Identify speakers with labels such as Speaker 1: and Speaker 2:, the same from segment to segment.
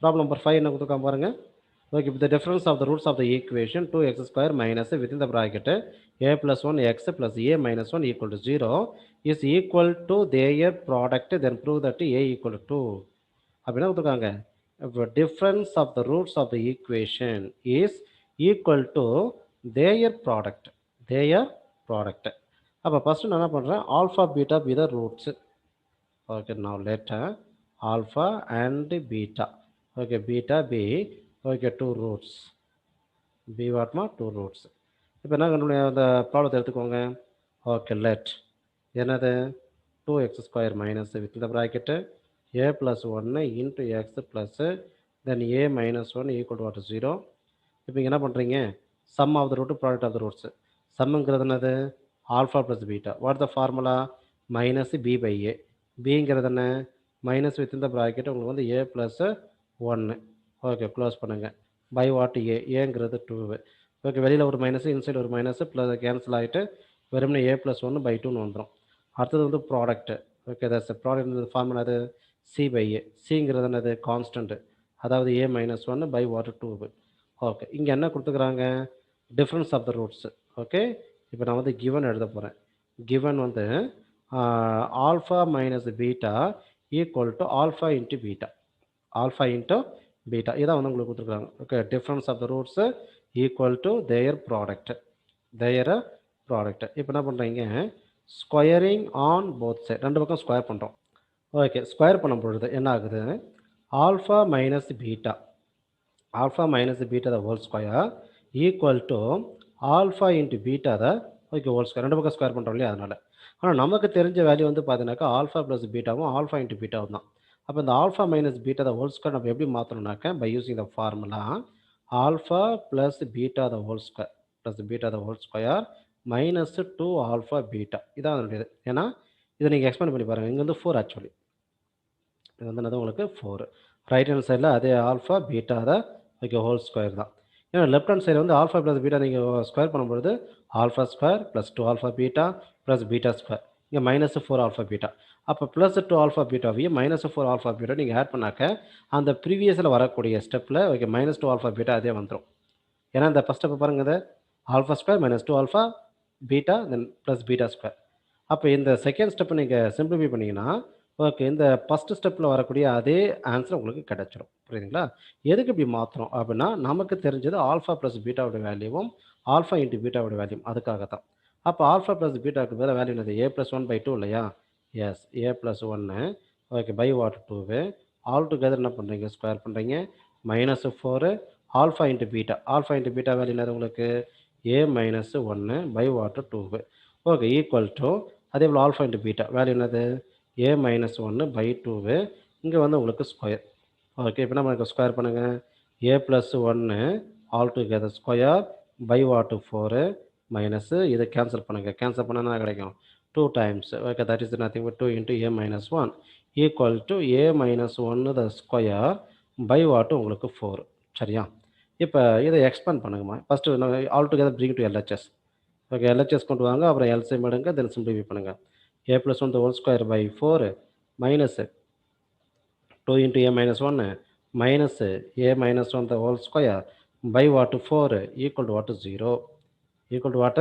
Speaker 1: Problem number 5 என்ன கொடுத்துருக்கான் பாருங்க. Okay, if the difference of the roots of the equation 2x square minus within the bracket a plus 1 x plus a minus 1 equal to 0 is equal to their product, then prove that a equal to 2. அப்படின்னா கொடுத்துருக்காங்க. If the difference of the roots of the equation is equal to their product. Their product. அப்போ first நான் என்ன பண்ணுறேன், alpha beta be the roots. Okay, now let alpha and beta. Okay, beta be okay 2 roots. B வாட்மா 2 roots. இப்போ என்ன கண்டுபிடி அந்த ப்ராப்ளத்தை எடுத்துக்கோங்க. ஓகே, லெட் என்னது 2x ஸ்கொயர் மைனஸ் வித் இந்த bracket a plus 1 into X plus then a minus 1 equal to what 0. இப்போ இங்கே என்ன பண்ணுறீங்க, sum of the root product of the roots. சம்முங்கிறது என்னது alpha plus beta. What the formula minus B by A. பிங்கிறது என்ன minus with இந்த bracket உங்களுக்கு வந்து a ப்ளஸ் 1. ஓகே, க்ளோஸ் பண்ணுங்கள். பை வாட் ஏங்கிறது 2. ஓகே, வெளியில் ஒரு மைனஸ் இன்சைட் ஒரு மைனஸ் ப்ளஸ் கேன்சல் ஆகிட்டு வெறும்னே a ப்ளஸ் 1 பை 2ன்னு வந்துடும். அடுத்தது வந்து product. Okay, that's product formula அது சி பை ஏ. சிங்கிறது என்னது கான்ஸ்டன்ட்டு, அதாவது a minus 1 by what 2. Okay, இங்கே என்ன கொடுத்துக்கிறாங்க difference of the roots. Okay, இப்போ நான் வந்து கிவன் எழுத போகிறேன். கிவன் வந்து alpha minus beta equal to alpha into beta. Alpha into beta இதான் வந்து உங்களுக்கு கொடுத்துருக்காங்க. Okay, difference of the roots equal to their product. Their product. இப்போ என்ன பண்ணுறீங்க, ஸ்கொயரிங் ஆன் போத் சைட், ரெண்டு பக்கம் ஸ்கொயர் பண்ணுறோம். ஓகே, ஸ்கொயர் பண்ணும் பொழுது என்ன ஆகுது, alpha minus beta, alpha minus beta the whole square equal to alpha into beta the okay whole square. ரெண்டு பக்கம் ஸ்கொயர் பண்ணுறோம் இல்லையா, அதனால். ஆனால் நமக்கு தெரிஞ்ச வேல்யூ வந்து பார்த்தீங்கன்னாக்கா ஆல்ஃபா ப்ளஸ் பீட்டாவும் ஆல்ஃபா இன்ட்டு பீட்டாவும் தான். அப்போ இந்த alpha minus beta the whole square நம்ம எப்படி மாற்றணும்னாக்கா by using the formula alpha plus beta the whole square plus beta the whole square minus 2 alpha beta. இதான் அதனுடையது. ஏன்னா இதை நீங்கள் எக்ஸ்பேண்ட் பண்ணி பாருங்கள். இங்கே வந்து 4 ஆக்சுவலி. இது வந்து என்னது உங்களுக்கு 4. ரைட் ஹேண்ட் சைடில் அதே alpha beta the okay whole square தான். ஏன்னா லெஃப்ட் ஹேண்ட் சைடு வந்து ஆல்ஃபா ப்ளஸ் பீட்டா நீங்கள் ஸ்கொயர் பண்ணும்பொழுது alpha square plus 2 alpha beta plus beta square. இங்கே மைனஸ் 4 ஆல்ஃபா பீட்டா. அப்போ ப்ளஸ் 2 ஆல்ஃபா பீட்டாவையும் மைனஸ் 4 ஆல்ஃபா பீட்டா நீங்கள் ஆட் பண்ணாக்க அந்த ப்ரீவியஸில் வரக்கூடிய ஸ்டெப்பில் ஓகே மைனஸ் 2 ஆல்ஃபா பீட்டா அதே வந்துடும். ஏன்னா இந்த ஃபஸ்ட் ஸ்டெப் பாருங்கள், இது alpha square minus 2 alpha beta தென் ப்ளஸ் பீட்டா ஸ்கொயர். அப்போ இந்த செகண்ட் ஸ்டெப்பை நீங்கள் சிம்பிளிஃபை பண்ணிங்கன்னா ஓகே இந்த ஃபஸ்ட்டு ஸ்டெப்பில் வரக்கூடிய அதே ஆன்சர் உங்களுக்கு கிடச்சிடும். புரியுதுங்களா? எதுக்கு இப்படி மாற்றுறோம் அப்படின்னா நமக்கு தெரிஞ்சது ஆல்ஃபா ப்ளஸ் பீட்டாவோட வேல்யூவும் ஆல்ஃபா இன்ட்டு பீட்டாவோட வேல்யூ, அதுக்காக தான். அப்போ ஆல்ஃபா ப்ளஸ் பீட்டாவுக்கு வேறு வேல்யூ என்னது a ப்ளஸ் 1 பை 2 இல்லையா? Yes, a plus 1 okay by what 2. All together என்ன பண்ணுறீங்க, ஸ்கொயர் பண்ணுறீங்க. Minus 4 alpha into beta. Alpha into beta value என்னது உங்களுக்கு a minus 1 by what 2. Okay, equal to அதே போல் ஆல்ஃபா இன்ட்டு பீட்டா வேல்யூ என்னது a minus 1 by 2. இங்கே வந்து உங்களுக்கு ஸ்கொயர். ஓகே, இப்போ நம்ம ஸ்கொயர் பண்ணுங்கள். a plus 1 all together square by what 4 minus இதை கேன்சல் பண்ணுங்கள். கேன்சல் பண்ணால் என்ன கிடைக்கும் 2 times. Okay, that is nothing but 2 into a minus 1 equal to a minus 1 the square by what உங்களுக்கு 4. சரியா? இப்போ இதை எக்ஸ்பேண்ட் பண்ணுங்கம்மா. First all together bring to LHS. Okay, LHS கொண்டு வாங்க, அப்புறம் எல்சிஎம் எடுங்க, தென் சிம்பிளிஃபை பண்ணுங்கள். a plus 1 the whole square by 4 minus 2 into a minus 1 minus a minus 1 the whole square by what 4 equal to what 0. equal to what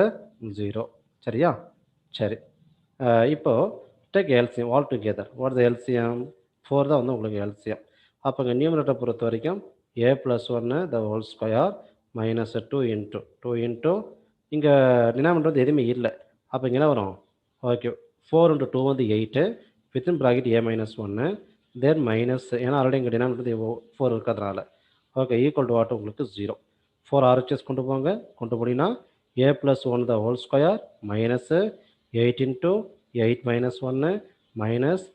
Speaker 1: 0. சரியா? சரி, இப்போ take LCM all together. What the LCM 4 தான் வந்து உங்களுக்கு LCM. அப்போ இங்கே நியூமரேட்டரை பொறுத்த வரைக்கும் a plus 1 the whole square minus 2 into இங்கே டினாமினேட்டர் வந்து எதுவுமே இல்லை. அப்போ இங்கே என்ன வரும், ஓகே 4 into 2 வந்து 8 within bracket a minus 1 then minus, ஏன்னா ஆல்ரெடி இங்கே டினாமினேட்டர் 4 இருக்கிறதுனால ஓகே ஈக்குவல் டு வாட் உங்களுக்கு 0. 4 ஆர்ஹெச்எஸ் கொண்டு போங்க. கொண்டு போனீங்கன்னா a plus 1 the whole square minus 8 into 8 minus 1 minus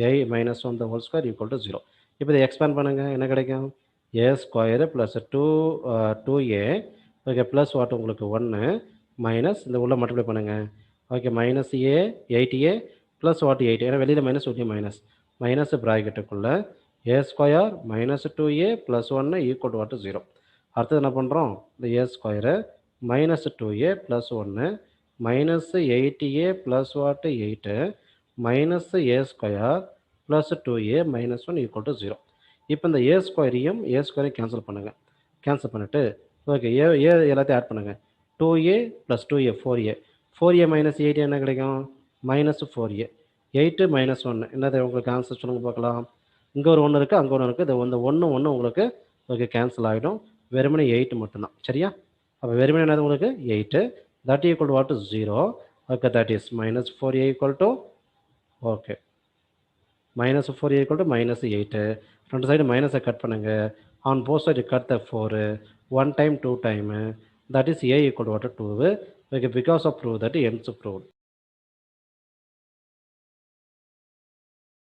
Speaker 1: a minus 1 the whole square equal to 0. இப்போ இதை எக்ஸ்பேண்ட் பண்ணுங்கள். என்ன கிடைக்கும் a square plus 2a okay plus what உங்களுக்கு 1 மைனஸ் இந்த உள்ள மல்டிப்ளை பண்ணுங்கள். Okay minus a 8a plus what 8, ஏன்னா வெளியில் மைனஸ் ஒட்டி மைனஸ் மைனஸ் ப்ராக்கெட்டுக்குள்ளே a square minus 2a plus 1 equal to what 0. அடுத்தது என்ன பண்ணுறோம், இந்த a square minus 2a plus 1 minus 8a plus what 8 minus a square plus 2a minus 1 equal to 0. இப்போ இந்த ஏ ஸ்கொயரையும் கேன்சல் பண்ணுங்கள். கேன்சல் பண்ணிவிட்டு ஓகே எல்லாத்தையும் ஆட் பண்ணுங்கள். 2a + 2a 4a 4a - 8 என்ன கிடைக்கும்? -4a 8 - 1 என்னது உங்களுக்கு ஆன்சர் சொல்லுங்கள் பார்க்கலாம். இங்கே ஒரு 1 இருக்குது, அங்கே ஒன்று இருக்குது. இது இந்த 1 1 உங்களுக்கு ஓகே கேன்சல் ஆகிடும். வெறுமனே 8 மட்டும்தான். சரியா? அப்போ வெறுமனே என்னது உங்களுக்கு 8 that equal to what is 0. Okay, that is -4a equal to okay -4a equal to -8. ரெண்டு சைடு மைனஸை கட் பண்ணுங்க. On both side cut the 4 1 time 2 time that is a equal to what 2. Okay, because of prove that ends proved.